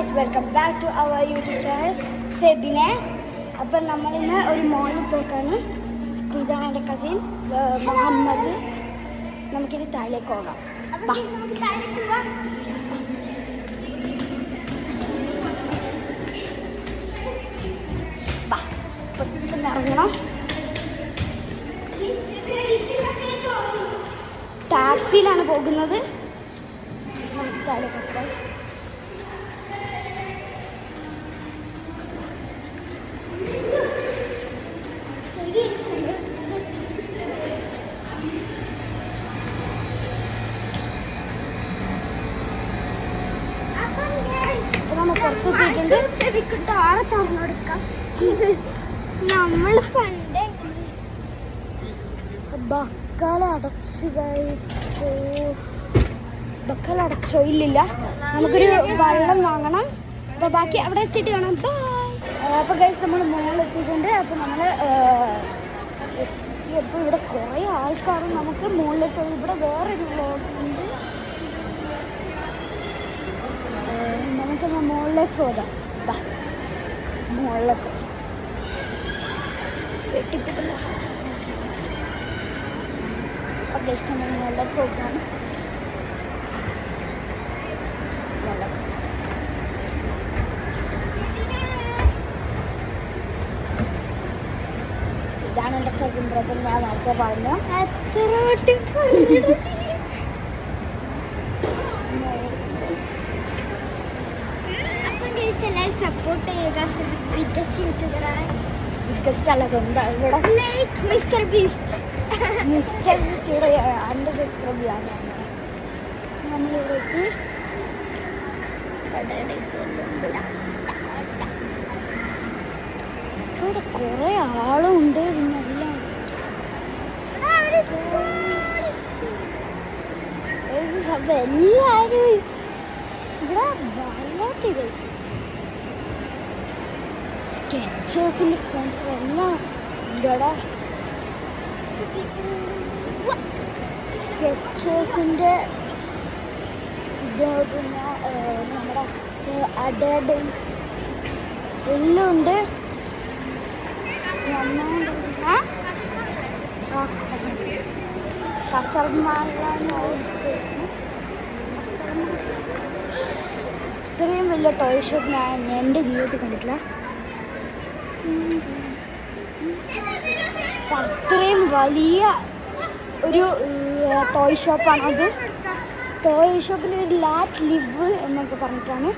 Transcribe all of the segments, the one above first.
Guys, welcome back to our YouTube channel ഫെബിനെ. അപ്പം നമ്മളിന്ന് ഒരു മോളിൽ പോക്കാണ്. അപ്പോൾ ഇതാണ് എൻ്റെ കസിൻ മുഹമ്മദ്. നമുക്കിനി താഴേക്ക് പോകാം. പെട്ടെന്ന് ഇറങ്ങണം. ടാക്സിയിലാണ് പോകുന്നത്. നമുക്ക് താഴേക്ക് പോകാം. നമ്മൾ പണ്ട് ബക്കാലടച്ചു ഗൈസ്. ബക്കാലടച്ചോ? ഇല്ലില്ല. നമുക്കൊരു വെള്ളം വാങ്ങണം. അപ്പോൾ ബാക്കി അവിടെ എത്തിയിട്ട് വേണം. അപ്പോൾ ഗൈസ് നമ്മൾ മുകളിലെത്തിയിട്ടുണ്ട്. അപ്പോൾ നമ്മൾ എത്തിയപ്പോൾ ഇവിടെ കുറേ ആൾക്കാരും നമുക്ക് മുകളിലേക്ക് പോയി. ഇവിടെ വേറൊരു വ്ളോഗുണ്ട്. നമുക്ക് മുകളിലേക്ക് പോകാം. മുകളിലേക്ക് കെട്ടിക്കിട്ടില്ല. അപ്പോൾ നമ്മൾ മുകളിലേക്ക് പോകാം. ഇതാണ് എൻ്റെ കസിൻ ബ്രദർ. ഞാൻ നേരത്തെ പറഞ്ഞു എല്ലാവരും സപ്പോർട്ട് ചെയ്യുക. ബിഗ്ഗസ്റ്റ് യൂട്യൂബറായ ബിഗ്ഗസ്റ്റ് അല്ല എന്താ ഇവിടെ like mister beast. Mister beast ഇവിടെ എൻ്റെ സബ്സ്ക്രൈബ് ചെയ്യാൻ നമ്മളിവിടേക്ക് ഇവിടെ കുറേ ആളുണ്ട്. പിന്നെല്ലാം എല്ലാവരും ഇവിടെ വല്ലാത്തിത് സ്കെച്ചേഴ്സിൻ്റെ സ്പോൺസർ എല്ലാം ഇവിടെ. സ്കെച്ചേഴ്സിൻ്റെ ഇത് പിന്നെ നമ്മുടെ അഡേഡൈസ് എല്ലാം ഉണ്ട്. ഇത്രയും വലിയ ടോയ് ഷോപ്പ് ഞാൻ എൻ്റെ ജീവിതത്തിൽ കണ്ടിട്ടില്ല. അത്രയും വലിയ ഒരു ടോയ് ഷോപ്പാണത്. ടോയ് ഷോപ്പിന് ഒരു ലാറ്റ് ലിവ് എന്നൊക്കെ പറഞ്ഞിട്ടാണ്.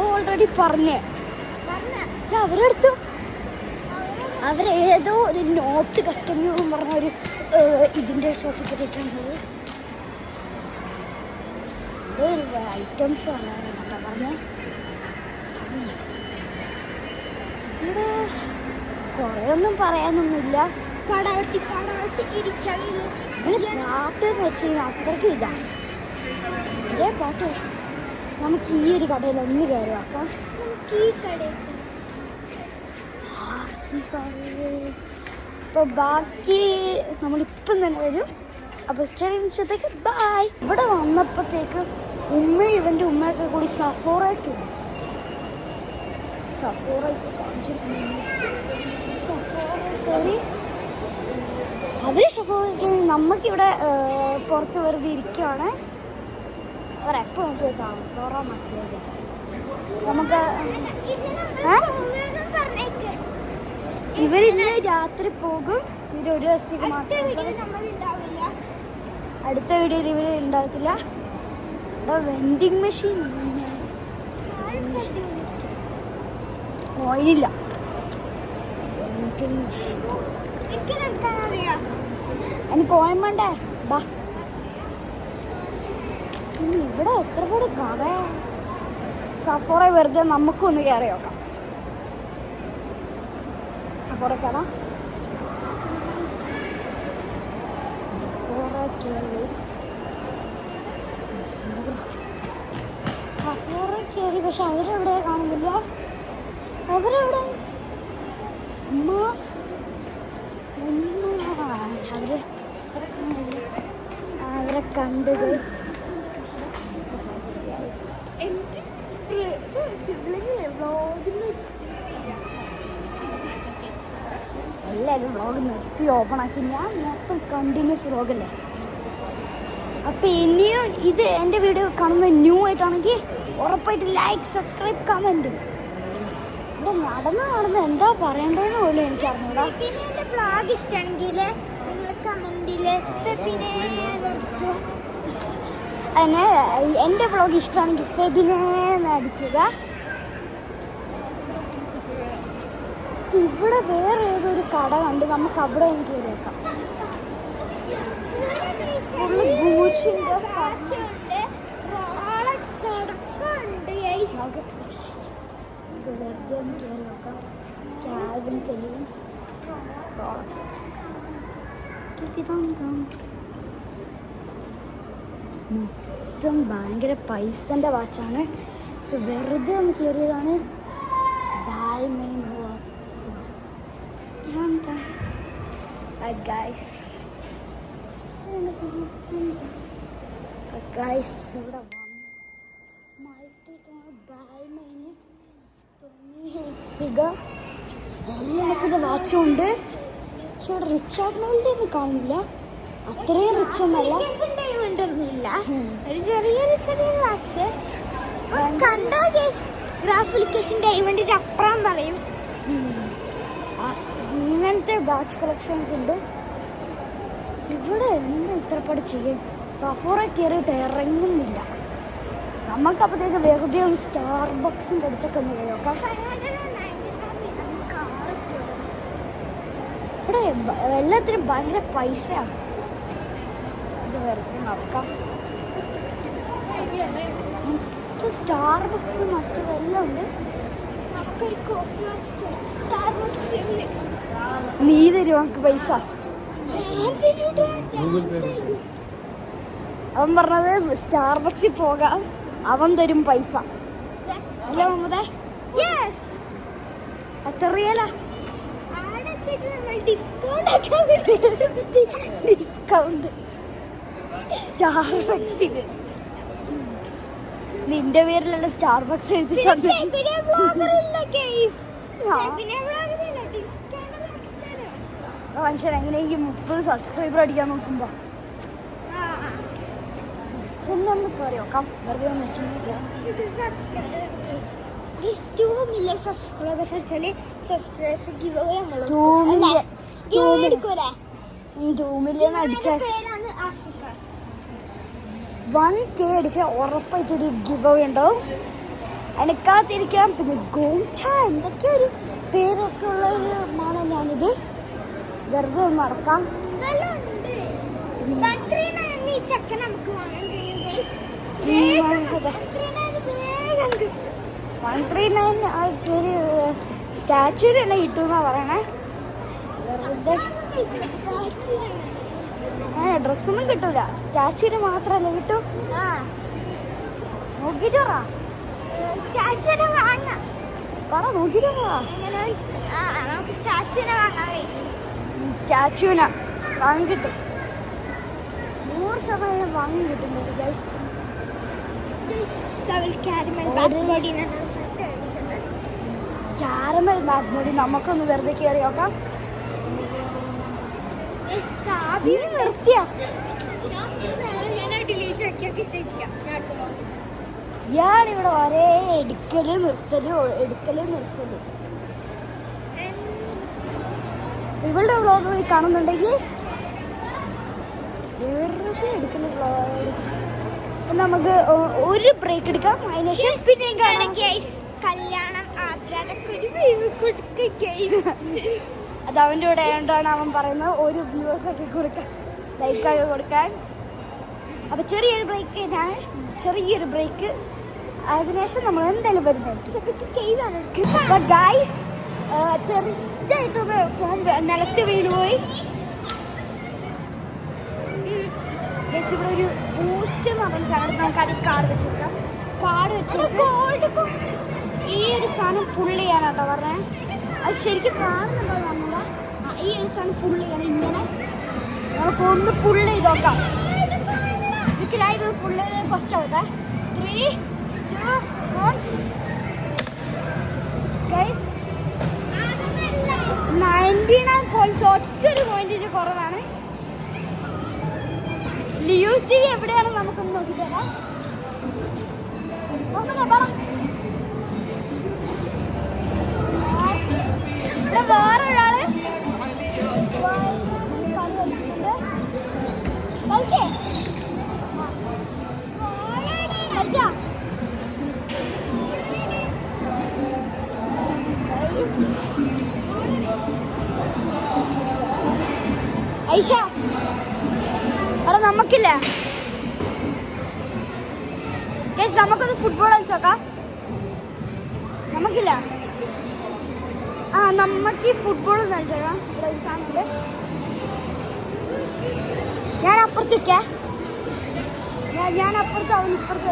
ഓൾറെഡി പറഞ്ഞ് അവരെടുത്തു. അവരേതോ ഒരു നോട്ട് കസ്റ്റമറും പറഞ്ഞ ഒരു ഇതിൻ്റെ ഷോപ്പിൽ കയറിയിട്ടുള്ളത്. ഇതൊരു ഐറ്റംസ് ആണ് കേട്ടോ പറഞ്ഞത്. ഇവിടെ കുറേ ഒന്നും പറയാനൊന്നുമില്ല. പാട്ട് വെച്ച് അത്രയ്ക്ക് ഇതാണ് ഇതേ പാട്ട്. നമുക്ക് ഈ ഒരു കടയിൽ ഒന്ന് കയറി വെക്കാം. നമുക്ക് ഈ കടയിൽ അപ്പോൾ ബാക്കി നമ്മളിപ്പം തന്നെ വരും. അപ്പോൾ ചെറിയ നിമിഷത്തേക്ക് ബായ്. ഇവിടെ വന്നപ്പോഴത്തേക്ക് ഇവൻ്റെ ഉമ്മയൊക്കെ കൂടി സഫോറയ്ക്ക് കയറി. അവർ സഫോറയ്ക്ക് നമുക്കിവിടെ പുറത്ത് വെറുതെ ഇരിക്കുകയാണ്. അവരെപ്പോൾ നോക്കിയ സഫോറ മറ്റേത് നമുക്ക് ഇവരിന്ന് രാത്രി പോകും. ഇവർ ഒരു ദിവസത്തേക്ക് മാത്രം. അടുത്ത വീഡിയോയിൽ ഇവർ ഉണ്ടാകത്തില്ല. ഇവിടെ വെൻഡിങ് മെഷീൻ പോയില്ല. എനിക്ക് ഓയം വേണ്ടേ? ബാ. ഇവിടെ എത്ര കൂടി കട. സഫോറ വെറുതെ നമുക്കൊന്ന് കയറി നോക്കാം. സഫോറ കട. സഫോറ കയറി. പക്ഷെ അവരെവിടെ കാണുന്നില്ല. അവരെവിടെ? അമ്മ അവരെ കണ്ടു എല്ലാവരും വ്ളോഗ് നിർത്തി ഓപ്പൺ ആക്കി. ഞാൻ മൊത്തം കണ്ടിന്യൂസ് വ്ളോഗല്ലേ. അപ്പം ഇനിയും ഇത് എൻ്റെ വീഡിയോ കാണുന്നത് ന്യൂ ആയിട്ടാണെങ്കിൽ ഉറപ്പായിട്ട് ലൈക്ക്, സബ്സ്ക്രൈബ്, കമൻറ്റ്. ഇവിടെ നടന്ന് എന്താ പറയേണ്ടതെന്ന് പോലും എനിക്ക് അറിഞ്ഞൂടാ. പിന്നെ എൻ്റെ വ്ളോഗ് ഇഷ്ടമാണെങ്കിൽ നിങ്ങൾ കമൻറ്റിൽ അങ്ങനെ എൻ്റെ വ്ളോഗ് ഇഷ്ടമാണെങ്കിൽ ഫെബിനെ അടിക്കുക. ഇവിടെ വേറെ ഏതൊരു കട കണ്ട് നമുക്ക് അവിടെ എനിക്ക് കയറിയേക്കാം. ഫുള്ള് ഗൂച്ചിൻ്റെ ഇത് വെറുതെ ഒന്ന് കയറി നോക്കാം. ക്യാബിൻ തെളിയും റോളക്സ് മൊത്തം ഭയങ്കര പൈസൻ്റെ വാച്ചാണ്. വെറുതെ ഒന്ന് കയറിയതാണ്. ഗൈസ് ഇവിടെ എല്ലാത്തിൻ്റെ വാച്ചും ഉണ്ട്. പക്ഷെ ഇവിടെ റിച്ചാർഡ് മെയിലിൻ്റെ ഒന്നും കാണില്ല. അത്രയും റിച്ച് ഒന്നല്ല. ഒരു ചെറിയ വാച്ച് കണ്ടോ. ഗ്രാഫിക്കേഷൻ ഡയമണ്ടിന്റെ അപ്പുറം പറയും. ഇങ്ങനത്തെ വാച്ച് കളക്ഷൻസ് ഉണ്ട് ഇവിടെ. എന്താ ഇത്രപ്പാട് ചെയ്യും? സഫോറ കയറിയിട്ട് ഇറങ്ങുന്നില്ല. നമുക്കപ്പോഴത്തേക്ക് വെറുതെ ഒന്ന് സ്റ്റാർബക്സിൻ്റെ അടുത്തൊക്കെ ഒന്ന് പോയി നോക്കാം. ഇവിടെ എല്ലാത്തിനും ഭയങ്കര പൈസയാണ്. ഇത് വെറുതെ നോക്കാം. സ്റ്റാർബക്സ് മറ്റെല്ലാം ഉണ്ട്. നീ തരും നമുക്ക് പൈസ. അവൻ പറഞ്ഞത് സ്റ്റാർബക്സിൽ പോകാം, അവൻ തരും പൈസ. അല്ല മുഹമ്മദേ? എത്ര റിയലാ? ഡിസ്കൗണ്ട് സ്റ്റാർബക്സിന്. നിന്റെ പേരിലുള്ള സ്റ്റാർബക്സ് എഴുതിയിട്ടുണ്ട്. മനുഷ്യൻ എങ്ങനെയെങ്കിലും 30 സബ്സ്ക്രൈബർ അടിക്കാൻ നോക്കുമ്പോ ചെന്നൊന്ന് കയറി നോക്കാം. വെറുതെ ഒന്ന് വെച്ചാൽ 2 million subscribers അടിച്ചാല് സബ്സ്ക്രൈബേഴ്സ് ഗിവ് അവേ നമ്മൾ 2 million അടിച്ചാൽ 1K അടിച്ചാൽ ഉറപ്പായിട്ടൊരു ഗിവ് അവേ ഉണ്ടാവും. എനിക്കാത്തിരിക്കാം. പിന്നെ ഗോംച എന്തൊക്കെയോ ഒരു പേരൊക്കെ ഉള്ള ഒരു മാണല്ലാണിത്. വെറുതെ ഒന്ന് നടക്കാം. നമുക്ക് 139 ശരി. സ്റ്റാച്യു തന്നെ കിട്ടുമെന്നാ പറയണേ. വെറുതെ ഡ്രസ്സൊന്നും കിട്ടൂല. സ്റ്റാച്യുവിന് മാത്രമല്ല കിട്ടും. നോക്കിട്ട് പറ. നോക്കിട്ട് പറ. സ്റ്റാച്യുവിനെ വാങ്ങി കിട്ടും. 100% വാങ്ങി കിട്ടും ഗൈസ്. ക്യാരമൽ ബാക്ക് ബോഡി നമുക്കൊന്ന് വെറുതെ കയറി നോക്കാം. നിർത്തിയാ ഇയാളിവിടെ ഒരേ എടുക്കല് നിർത്തല്. ഇവളുടെ വ്ളോഗ് പോയി കാണുന്നുണ്ടെങ്കിൽ വെറുതെ എടുക്കുന്ന വ്ളോഗ്. നമുക്ക് ഒരു ബ്രേക്ക് എടുക്കാം. അതിനുശേഷം പിന്നെയും കാണാം. കല്യാണം അത് അവൻ്റെ കൂടെ ആയതുകൊണ്ടാണ് അവൻ പറയുന്നത് ഒരു വ്യൂവേഴ്സൊക്കെ കൊടുക്കാൻ, ലൈക്കൊക്കെ കൊടുക്കാൻ. അപ്പം ചെറിയൊരു ബ്രേക്ക്. അതിനുശേഷം നമ്മൾ എന്തായാലും വരുന്നതായിരിക്കും. അപ്പം ഗൈസ് ചെറുതായിട്ടൊന്ന് ഫോൺ നിലത്ത് വീണുപോയി. ഇവിടെ ഒരു ബൂസ്റ്റ് എന്ന് പറഞ്ഞ സാധനം നമുക്ക് അതിൽ കാർഡ് വെച്ചെടുക്കാം. കാർഡ് വെച്ചിട്ട് ഈ ഒരു സാധനം പുള്ളി ചെയ്യാനാട്ടോ പറഞ്ഞത്. അത് ശരിക്കും കാണുന്നുണ്ടോ നമ്മളില്ല. ഈ ഒരു സാധനം പുള്ളി ചെയ്യണം. ഇങ്ങനെ നമുക്ക് ഒന്ന് പുള്ളി ചെയ്ത് നോക്കാം. ഒരിക്കലും ഇത് ഫുള്ള് ഫസ്റ്റ് ആവട്ടെ. 3, 2, 1. ഗൈസ് 99 പോയിന്റ്സ്, ഒറ്റൊരു പോയിന്റിന് കുറവാണ്. ലിയൂസ് എവിടെയാണ് നമുക്കൊന്ന് നോക്കി തരാം. ഇവിടെ വേറൊരാള് ഐഷ അവിടെ നമുക്കില്ല. നമുക്കൊന്ന് ഫുട്ബോൾ കളിച്ചോക്കാം. നമുക്കില്ല. നമുക്ക് ഈ ഫുട്ബോൾ കളിച്ചോക്കാം. ഇവിടെ ഒരു സാധനമുണ്ട്. ഞാൻ അപ്പുറത്തേക്കാ. ഞാൻ അപ്പുറത്ത്, അവൻ ഇപ്പുറത്ത്.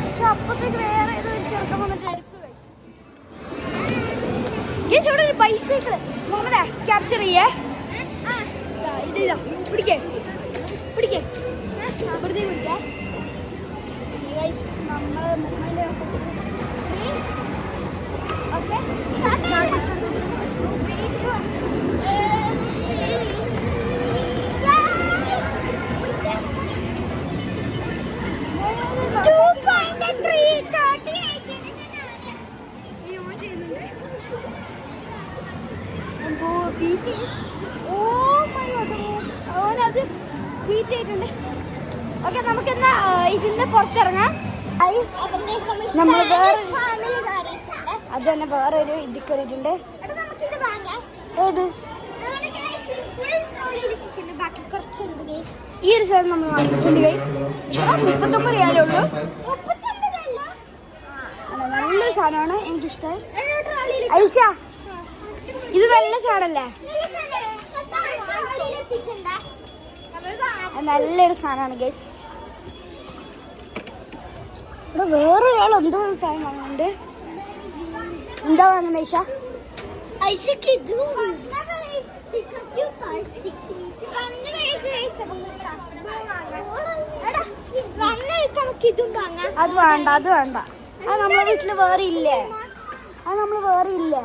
പക്ഷെ അപ്പുറത്തേക്ക് വേറെ ഏതോ ചെറുക്കം വന്നിട്ട് എടുക്കുക. ഇവിടെ ഒരു ബൈസൈക്കിള് മുഹമ്മദേ ക്യാപ്ചർ ചെയ്യേ. ഇതാ പിടിക്കേ പിടിക്കേ അപ്പുറത്തേക്ക് പിടിക്കേ. നമ്മൾ മുഹമ്മദിന്റെ അവനത് ബീറ്റ് ചെയ്തിട്ടുണ്ട്. ഓക്കെ, നമുക്കെന്നാ ഇതിന്റെ പുറത്തിറങ്ങാം. നമ്മൾ വേറെ അത് തന്നെ വേറൊരു ഇത് കയറിയിട്ടുണ്ട്. ഏത് ഈ ഒരു സാധനം നമ്മൾ വാങ്ങിയിട്ടുണ്ട് ഗൈസ്. 39 റിയാലേ ഉള്ളൂ. നല്ല സാധനമാണ്, എനിക്കിഷ്ടമായി. ഐഷ ഇത് നല്ല സാധനല്ലേ? നല്ലൊരു സാധനമാണ് ഗൈസ്. ഇവിടെ വേറൊരാൾ എന്തോ സാധനം വാങ്ങുന്നുണ്ട്. എന്താ വാങ്ങുന്നത് ഐഷ? ഐഷക്ക് ഇത് അത് വേണ്ട, അത് വേണ്ട. അത് നമ്മളെ വീട്ടില് വേറെ ഇല്ലേ? അത് നമ്മള് വേറെ ഇല്ലേ?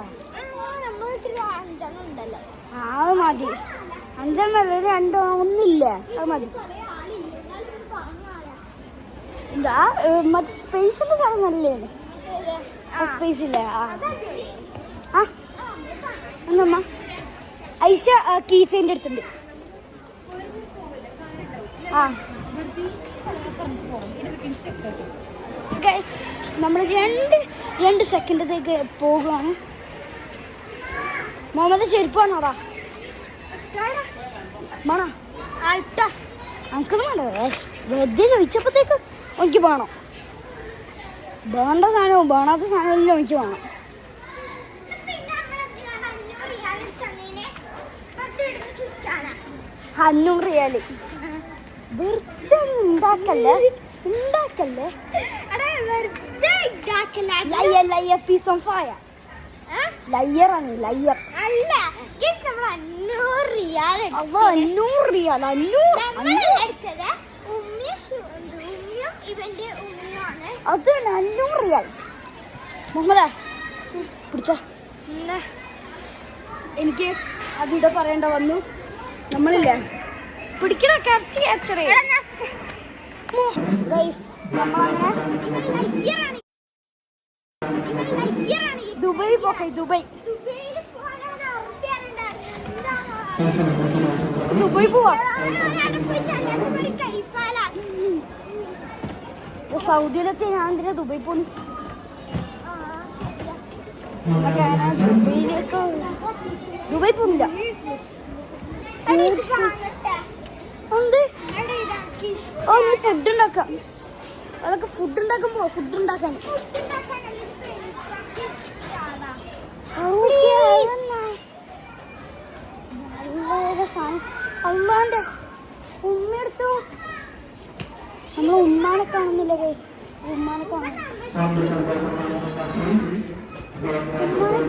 അത് മതി. 5 2 ഒന്നില്ലേ? അത് മതി. എന്താ മറ്റേ സ്പേസിന്റെ സാധനം നല്ലേന്ന്. സ്പേസ് ഇല്ലേ? എന്നമ്മ ഐഷ കീ ചെയിൻ്റെ അടുത്തുണ്ട്. നമ്മൾ 2 സെക്കൻഡത്തേക്ക് പോകുകയാണ്. മുഹമ്മദ് ചെരുപ്പാണോടാ? വേണോ? നമുക്കൊന്നും വേണ്ട. വെറുതെ ചോദിച്ചപ്പോഴത്തേക്ക് എനിക്ക് വേണം. വേണ്ട സാധനവും വേണാത്ത സാധനമെല്ലാം എനിക്ക് വേണം. $100. വെറുതെ ഉണ്ടാക്കല്ലേ. ലയ്യർ പീസ് ഓൺ ഫയർ. ലയ്യറാണ് ലയ്യർ. അല്ല, അത് $500. മുഹമ്മദേ പിടിച്ച. എനിക്ക് അതിവിടെ പറയേണ്ട വന്നു. നമ്മളില്ലേ പിടിക്കണ ക്യാപ്ചർ ദുബായ് പോക്കെ. ദുബായ് പോവാ. സൗദിയിലെത്തി. ഞാൻ എന്തിനാ ദുബായ് പോന്നു? ദുബൈയിലേക്ക് ദുബായ് പോകുന്നില്ല. എന്ത്? ഓ നീ ഫുഡ് ഉണ്ടാക്കാം. അതൊക്കെ ഫുഡ് ഉണ്ടാക്കുമ്പോ ഫുഡ് ഉണ്ടാക്കാൻ അമ്മാന്റെ ഉമ്മയെടുത്തു. നമ്മൾ ഉമ്മാനെ കാണുന്നില്ല ഗൈസ്. ഉമ്മാനെ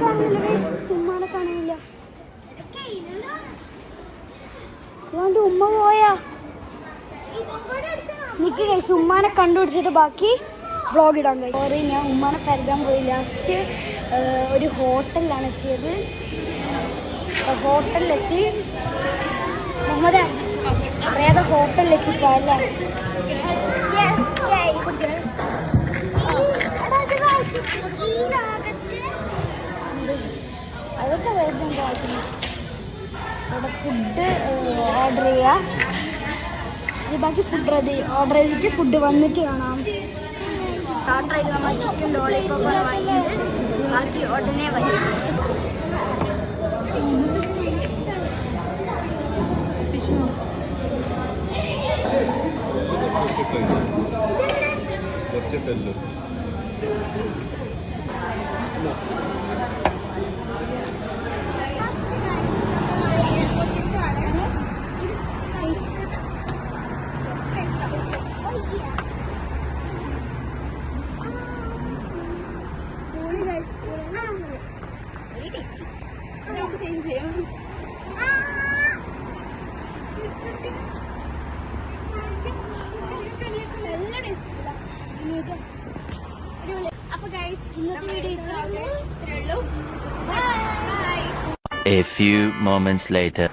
കാണുന്നില്ല ഗൈസ്. ഉമ്മാനെ കാണുന്നില്ല. അതുകൊണ്ട് ഉമ്മ പോയാ എനിക്ക് കഴിച്ചു ഉമ്മാനെ കണ്ടുപിടിച്ചിട്ട് ബാക്കി വ്ളോഗ് ഇടാൻ കഴിയും. സോറി, ഞാൻ ഉമ്മാനെ കരുതാൻ പോയി. ലാസ്റ്റ് ഒരു ഹോട്ടലിലാണ് എത്തിയത്. ഹോട്ടലിലെത്തി മുഹമ്മദ് അറിയാതെ ഹോട്ടലിലെത്തിപ്പോയല്ലേ. അതൊക്കെ വരുന്നുണ്ട്. അവിടെ ഫുഡ് ഓർഡർ ചെയ്യാം. ബാക്കി ഫുഡ് ഓർഡർ ചെയ്തിട്ട് ഫുഡ് വന്നിട്ട് കാണാം. സ്റ്റാർട്ടറായിട്ട് നമ്മൾ ചിക്കൻ ലോളിപ്പോപ്പ് വാങ്ങിയിട്ട് ബാക്കി ഉടനെ വരും. A few moments later.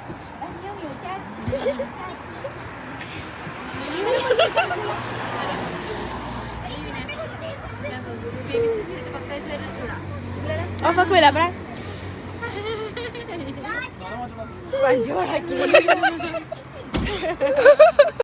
ഓഫാക്കൂല